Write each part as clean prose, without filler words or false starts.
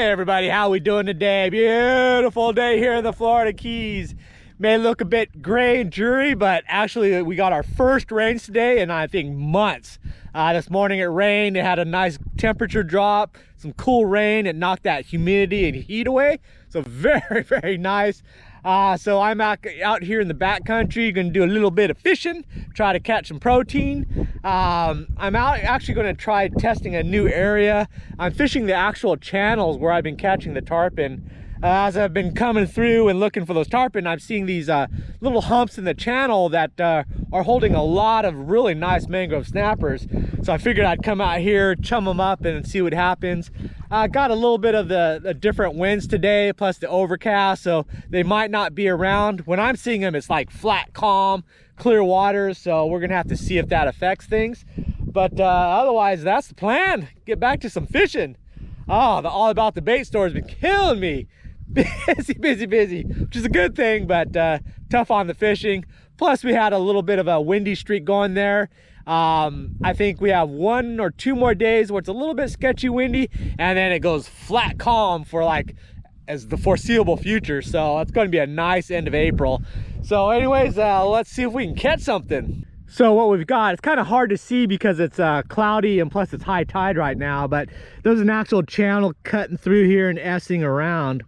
Hey everybody, how we doing today? Beautiful day here in the Florida Keys. May look a bit gray and dreary, but actually we got our first rains today in I think months. This morning it rained, it had a nice temperature drop, some cool rain, it knocked that humidity and heat away. So very, very nice. So I'm out here in the backcountry, gonna do a little bit of fishing, try to catch some protein. I'm actually gonna try testing a new area. I'm fishing the actual channels where I've been catching the tarpon. As I've been coming through and looking for those tarpon, I'm seeing these little humps in the channel that are holding a lot of really nice mangrove snappers. So I figured I'd come out here, chum them up and see what happens. Got a little bit of the different winds today, plus the overcast, so they might not be around. When I'm seeing them, it's like flat, calm, clear waters, so we're gonna have to see if that affects things. But otherwise, that's the plan. Get back to some fishing. Oh, the All About the Bait store has been killing me. Busy, which is a good thing, but tough on the fishing. Plus we had a little bit of a windy streak going there. I think we have 1 or 2 more days where it's a little bit sketchy windy, and then it goes flat calm for like as the foreseeable future. So it's going to be a nice end of April. So anyways, let's see if we can catch something. So what we've got, it's kind of hard to see because it's cloudy and plus it's high tide right now, but there's an actual channel cutting through here and S-ing around.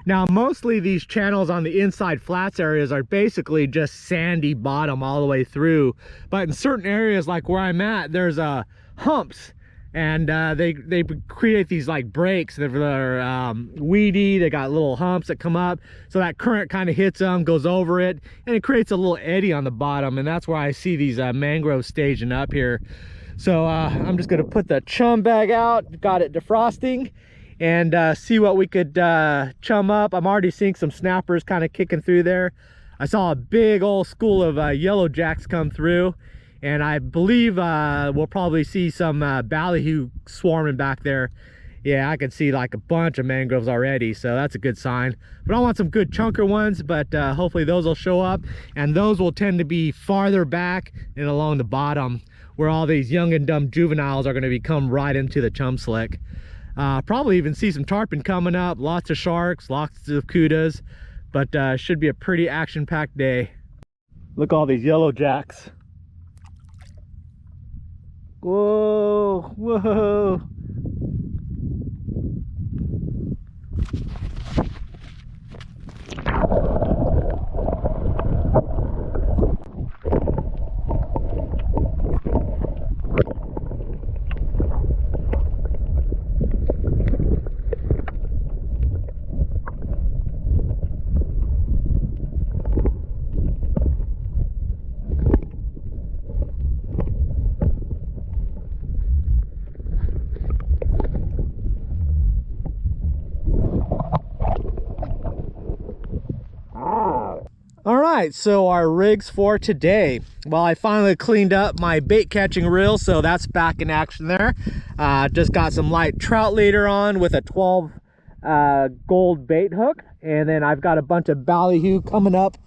Now, mostly these channels on the inside flats areas are basically just sandy bottom all the way through. But in certain areas like where I'm at, there's humps, and they create these like breaks that are weedy. They got little humps that come up, so that current kind of hits them, goes over it, and it creates a little eddy on the bottom, and that's where I see these mangroves staging up here. So I'm just gonna put the chum bag out, got it defrosting, and see what we could chum up. I'm already seeing some snappers kind of kicking through there. I saw a big old school of yellow jacks come through, and I believe we'll probably see some ballyhoo swarming back there. Yeah, I can see like a bunch of mangroves already, so that's a good sign. But I want some good chunker ones, but hopefully those will show up, and those will tend to be farther back and along the bottom where all these young and dumb juveniles are going to become right into the chum slick. Probably even see some tarpon coming up, lots of sharks, lots of cudas, but should be a pretty action-packed day. Look, all these yellow jacks. Whoa, whoa. Alright, so our rigs for today. Well, I finally cleaned up my bait catching reel, so that's back in action there. Just got some light trout leader on with a 12 gold bait hook, and then I've got a bunch of ballyhoo coming up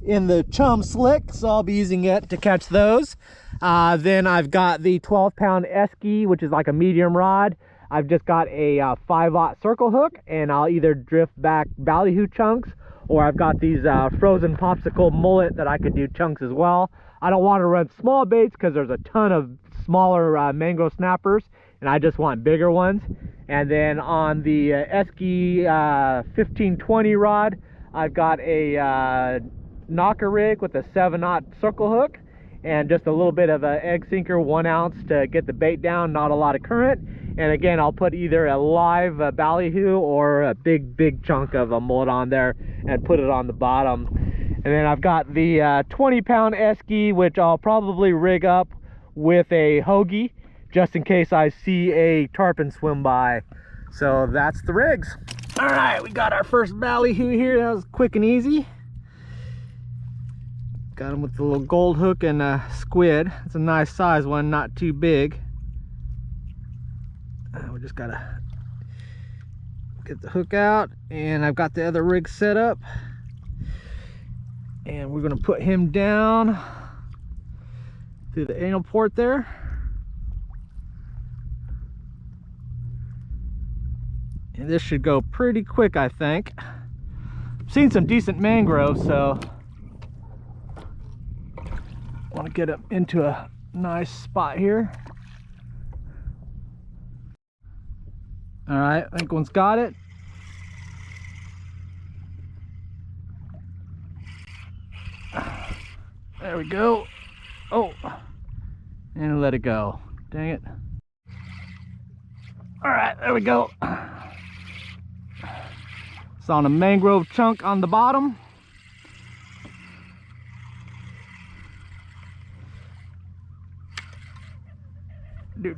in the chum slick, so I'll be using it to catch those. Then I've got the 12-pound Esky, which is like a medium rod. I've just got a 5/0 circle hook, and I'll either drift back ballyhoo chunks, or I've got these frozen popsicle mullet that I could do chunks as well. I don't want to run small baits because there's a ton of smaller mangrove snappers, and I just want bigger ones. And then on the Esky 1520 rod, I've got a knocker rig with a 7/0 circle hook, and just a little bit of an egg sinker, 1 ounce to get the bait down, not a lot of current. And again, I'll put either a live ballyhoo or a big chunk of a mullet on there and put it on the bottom. And then I've got the 20-pound Esky, which I'll probably rig up with a hoagie just in case I see a tarpon swim by. So that's the rigs. All right, we got our first ballyhoo here. That was quick and easy. Got him with the little gold hook and a squid. It's a nice size one, not too big. We just gotta get the hook out, and I've got the other rig set up, and we're gonna put him down through the anal port there. This should go pretty quick, I think. I've seen some decent mangroves, so I want to get them into a nice spot here. All right, I think one's got it. There we go. Oh, and let it go. Dang it. All right, there we go. It's on a mangrove chunk on the bottom. Do.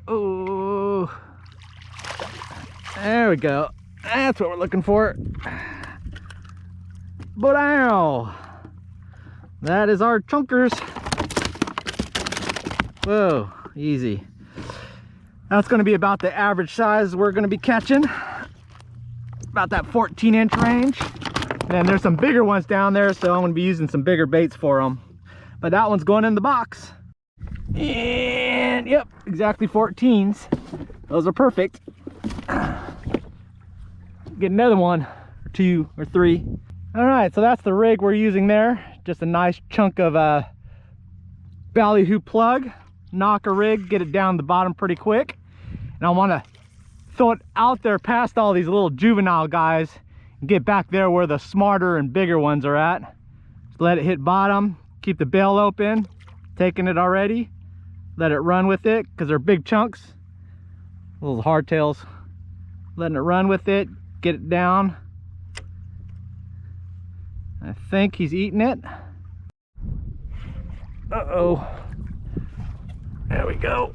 Oh, there we go. That's what we're looking for. But ow, that is our chunkers. Whoa, easy. That's going to be about the average size we're going to be catching, about that 14-inch range. And there's some bigger ones down there, so I'm going to be using some bigger baits for them. But that one's going in the box. And yep, exactly 14s. Those are perfect. Get another one or two or three. All right, so that's the rig we're using there. Just a nice chunk of ballyhoo plug. Knock a rig, get it down the bottom pretty quick. And I want to throw it out there past all these little juvenile guys and get back there where the smarter and bigger ones are at. Just let it hit bottom, keep the bail open, taking it already. Let it run with it because they're big chunks, little hardtails. Letting it run with it, get it down. I think he's eating it. Uh-oh. There we go.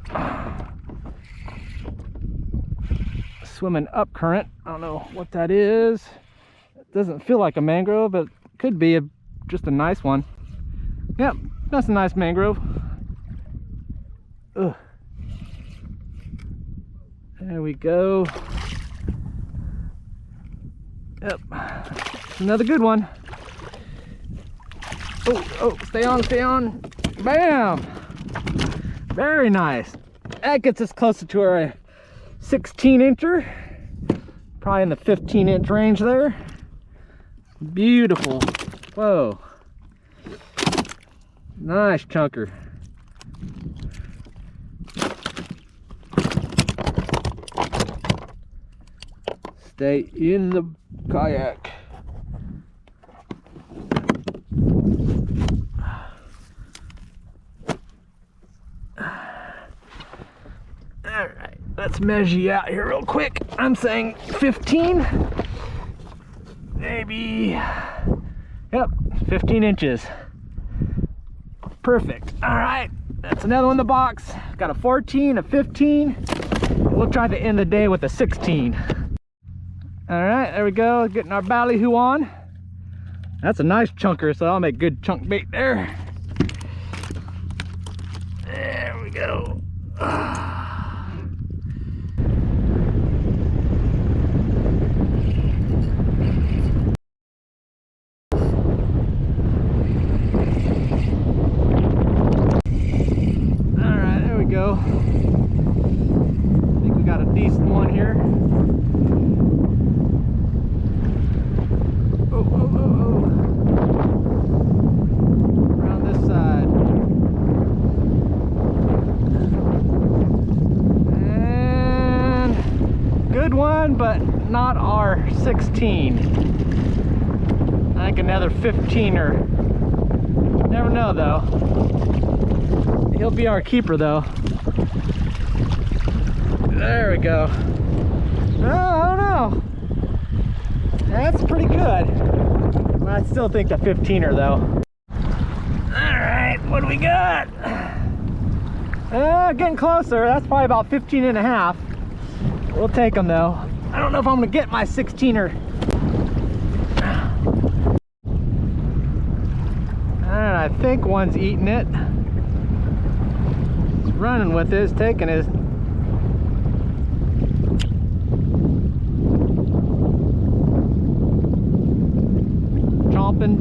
Swimming up current. I don't know what that is. It doesn't feel like a mangrove, but it could be just a nice one. Yep, that's a nice mangrove. Ugh. There we go. Yep, another good one. Oh, stay on, stay on. Bam! Very nice. That gets us closer to our 16-incher. Probably in the 15-inch range there. Beautiful. Whoa. Nice chunker. Stay in the kayak. Alright, let's measure you out here real quick. I'm saying 15. Maybe. Yep, 15 inches. Perfect. Alright, that's another one in the box. Got a 14, a 15. We'll try to end the day with a 16. Alright, there we go. Getting our ballyhoo on. That's a nice chunker, so I'll make good chunk bait there. There we go. Alright, there we go. I think we got a decent one here. Around this side. And good one, but not our 16. I think another 15er. Never know though. He'll be our keeper though. There we go. Oh, I don't know. That's pretty good. I still think the 15er though. Alright, what do we got? Getting closer. That's probably about 15 and a half. We'll take them though. I don't know if I'm gonna get my 16er. And I think one's eating it. It's running with it, it's taking it.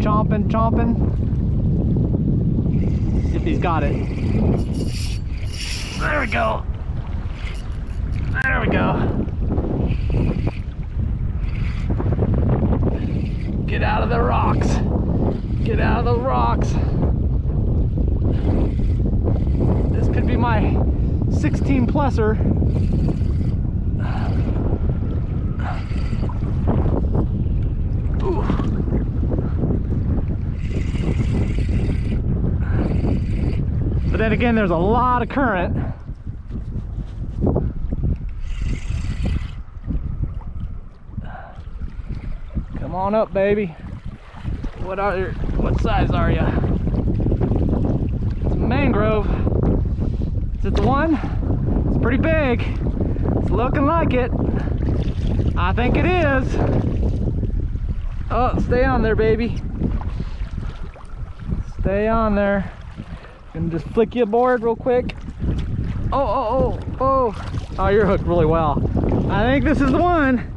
Chomping. If he's got it. There we go. There we go. Get out of the rocks. Get out of the rocks. This could be my 16 pluser. Ooh. But then again, there's a lot of current. Come on up, baby. What size are you? It's a mangrove. Is it the one? It's pretty big. It's looking like it. I think it is. Oh, stay on there, baby. Stay on there. Gonna just flick you aboard real quick. Oh, you're hooked really well. I think this is the one.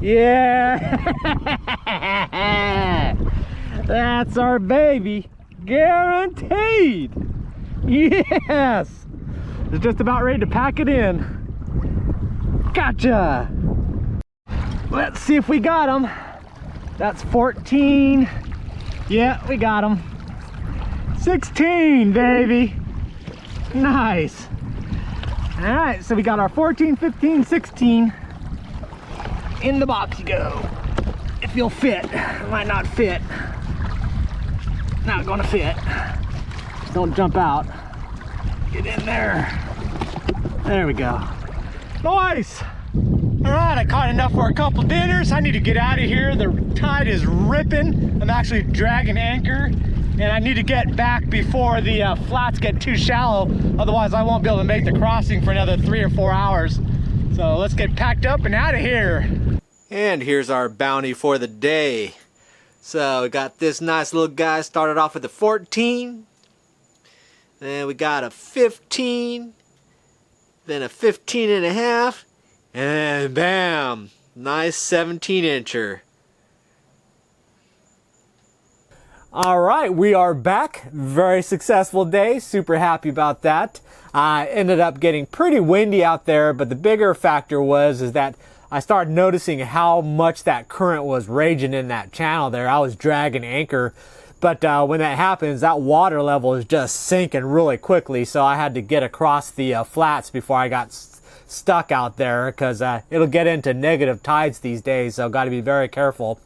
Yeah. That's our baby. Guaranteed. Yes. It's just about ready to pack it in. Gotcha. Let's see if we got him. That's 14. Yeah, we got him. 16, baby. Nice. All right, so we got our 14, 15, 16. In the box you go. If you'll fit. It might not fit. Not gonna fit. Don't jump out. Get in there. There we go. Nice. All right, I caught enough for a couple dinners. I need to get out of here. The tide is ripping. I'm actually dragging anchor, and I need to get back before the flats get too shallow. Otherwise, I won't be able to make the crossing for another 3 or 4 hours. So let's get packed up and out of here. And here's our bounty for the day. So we got this nice little guy, started off with a 14. Then we got a 15. Then a 15 and a half. And bam, nice 17-incher. All right, we are back. Very successful day. Super happy about that. Ended up getting pretty windy out there, but the bigger factor is that I started noticing how much that current was raging in that channel there. I was dragging anchor, but when that happens, that water level is just sinking really quickly. So I had to get across the flats before I got stuck out there, because it'll get into negative tides these days. So got to be very careful.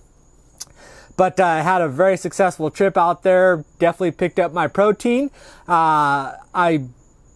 But I had a very successful trip out there. Definitely picked up my protein. I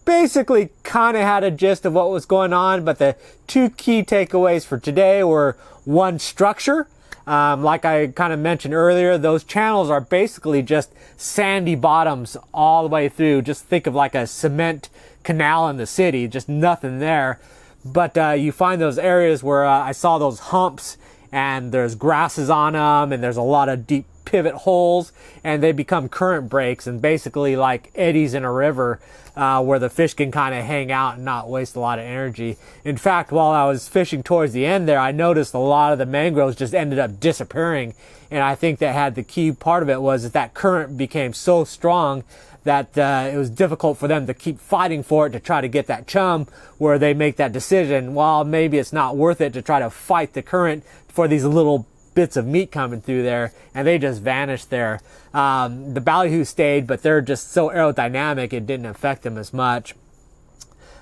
basically kind of had a gist of what was going on, but the two key takeaways for today were, one, structure. Like I kind of mentioned earlier, those channels are basically just sandy bottoms all the way through. Just think of like a cement canal in the city, just nothing there. But you find those areas where I saw those humps, and there's grasses on them, and there's a lot of deep pivot holes, and they become current breaks, and basically like eddies in a river, where the fish can kind of hang out and not waste a lot of energy. In fact, while I was fishing towards the end there, I noticed a lot of the mangroves just ended up disappearing, and I think the key part of it was that current became so strong that it was difficult for them to keep fighting for it to try to get that chum, where they make that decision, well, maybe it's not worth it to try to fight the current for these little bits of meat coming through there, and they just vanished there. The ballyhoo stayed, but they're just so aerodynamic it didn't affect them as much.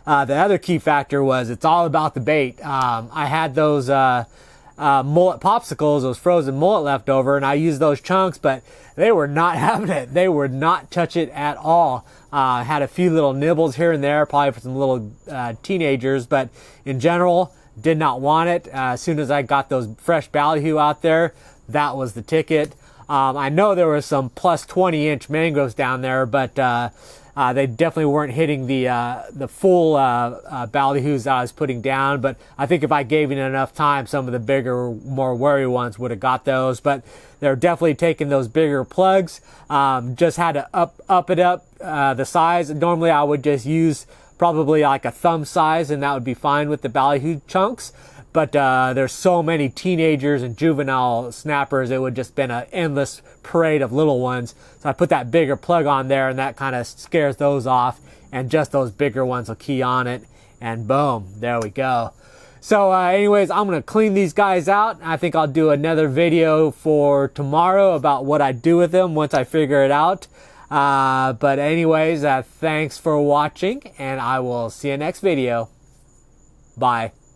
The other key factor was it's all about the bait. I had those mullet popsicles, those frozen mullet left over, and I used those chunks, but they were not having it. They would not touch it at all. Had a few little nibbles here and there, probably for some little teenagers, but in general, did not want it. As soon as I got those fresh ballyhoo out there, that was the ticket. I know there were some plus 20-inch mangroves down there, but they definitely weren't hitting the full ballyhoos that I was putting down. But I think if I gave it enough time, some of the bigger, more wary ones would have got those. But they're definitely taking those bigger plugs. Just had to up the size. Normally I would just use probably like a thumb size, and that would be fine with the ballyhoo chunks. But there's so many teenagers and juvenile snappers, it would just been an endless parade of little ones. So I put that bigger plug on there, and that kind of scares those off, and just those bigger ones will key on it. and boom, there we go. So anyways, I'm gonna clean these guys out. I think I'll do another video for tomorrow about what I do with them once I figure it out. But anyways, thanks for watching, and I will see you next video. Bye.